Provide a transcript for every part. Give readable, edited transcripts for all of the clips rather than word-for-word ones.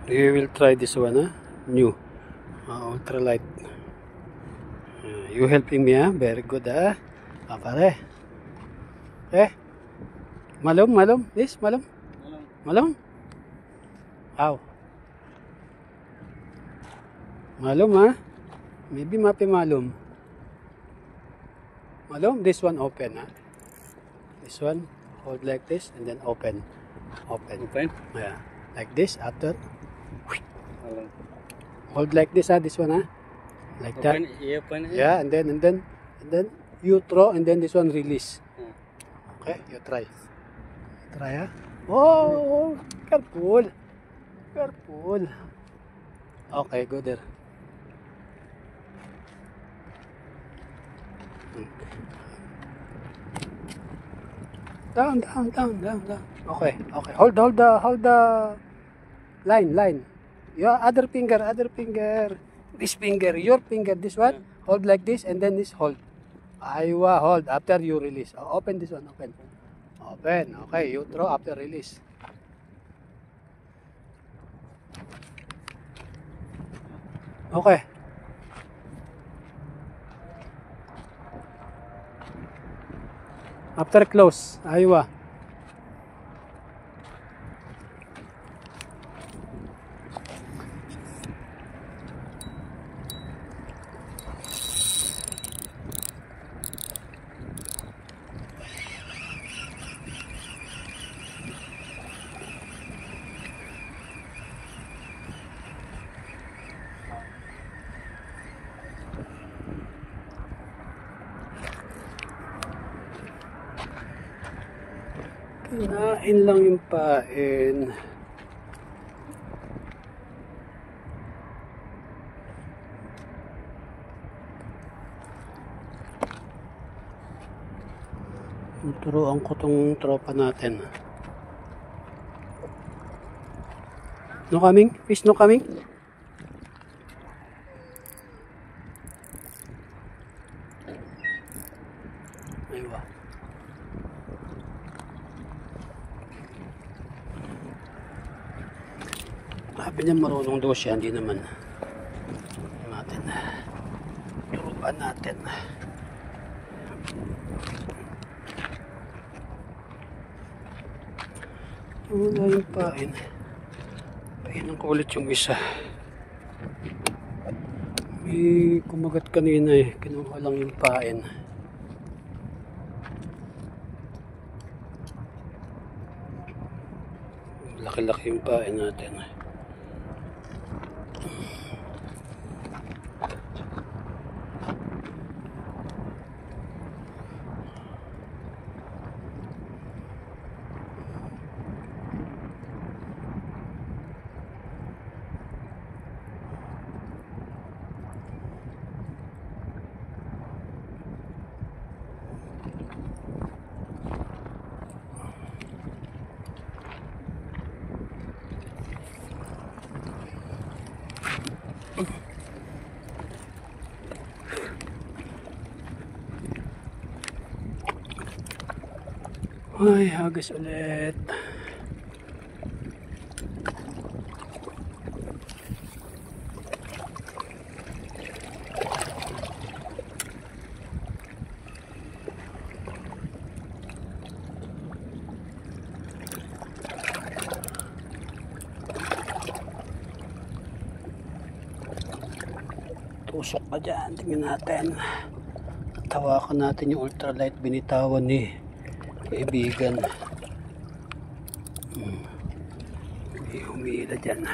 We will try this one, new ultralight. You helping me, very good, pare. Malum, this malum. Wow. Malum, maybe mapi malum. This one open, This one hold like this and then open. Yeah, like this after. Hold like this, this one, like open, that. Open, yeah, and then you throw and then this one release. Okay, you try. Oh, careful. Okay, go there. Down. Okay. Hold the line. Your other finger. This finger, your finger, this one. Hold like this and then this hold. Aywa, hold after you release. Open this one, open. Okay, you throw after release. Okay. After close, aywa. Kinain lang yung pain. Turuan ko tong tropa natin. No coming? Fish no coming? Aywa. Sabi niya marunong daw siya, hindi naman. Turuan natin. Wala yung pain. Painan ko ulit yung isa. May kumagat kanina kinuha lang yung pain. Laki-laki yung pain natin. Ay, hagis ulit. Tusok pa dyan, tingnan natin. Tawakan natin yung ultralight binitawan ni kaibigan. Humihila dyan.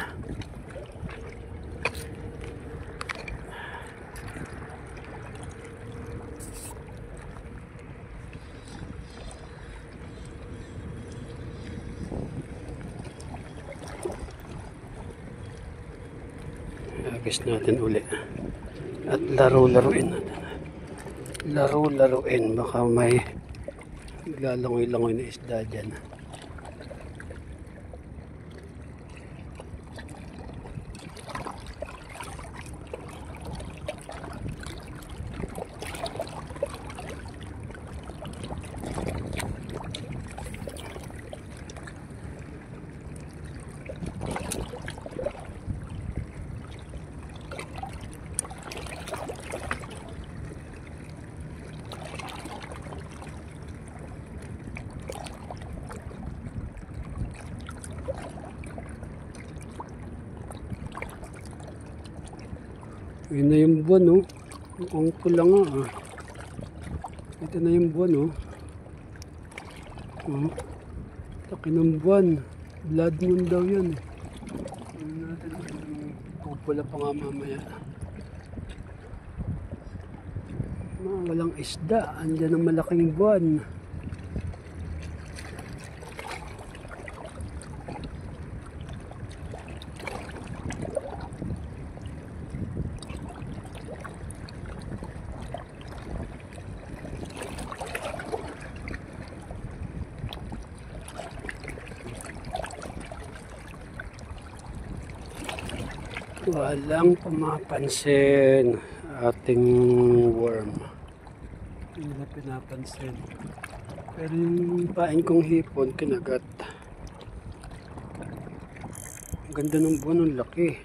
Agis natin uli at laro-laruin natin. Laro-laruin, baka may lalangoy-langoy na isda dyan. Yun na yung buwan, oh. Ang pula nga, ah. Ito na yung buwan, oh. Oh. Laki ng buwan. Blood moon daw yan, eh. Ano natin, pupula pa nga mamaya. Walang isda. Andyan ang malaking buwan. Walang pumapansin ating worm. Hindi na pinapansin. Pero yung pain kong hipon, kinagat. Ang ganda ng buwan, ang laki.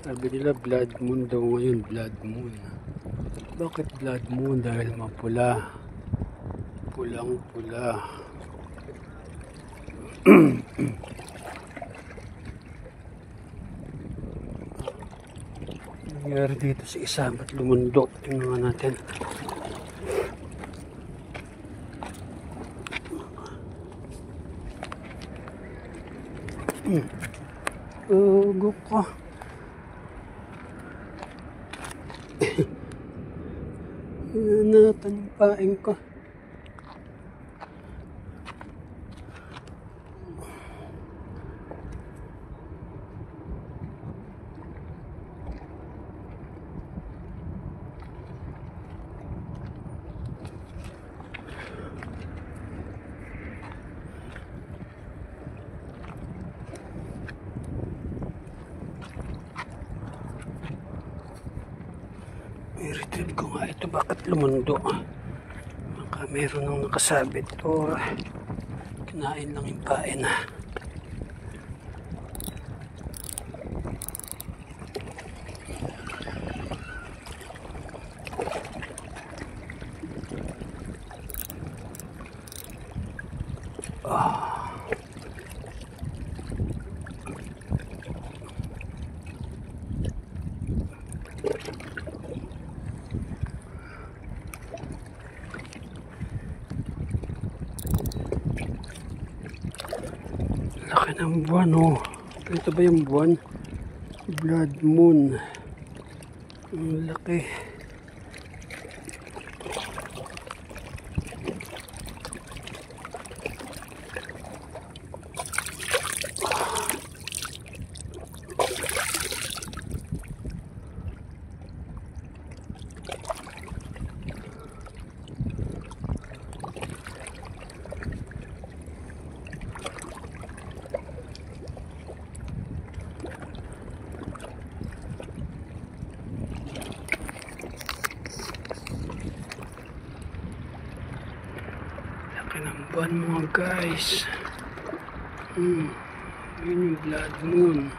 Sabi nila blood moon daw ngayon, blood moon. Bakit blood moon? Dahil mapula. Pulang pula. Nangyari dito sa isa, ba't lumundok? Tingnan natin. Ugo ko. Nanatan yung paing ko. I-retrieve ko nga ito, bakit lumundo? Baka meron nang nakasabit o kinain lang yung pain. Laki ng buwan, oh. Ito ba yung buwan? Blood moon. Ang laki. Ng buwan mga guys. Yun yung blood moon.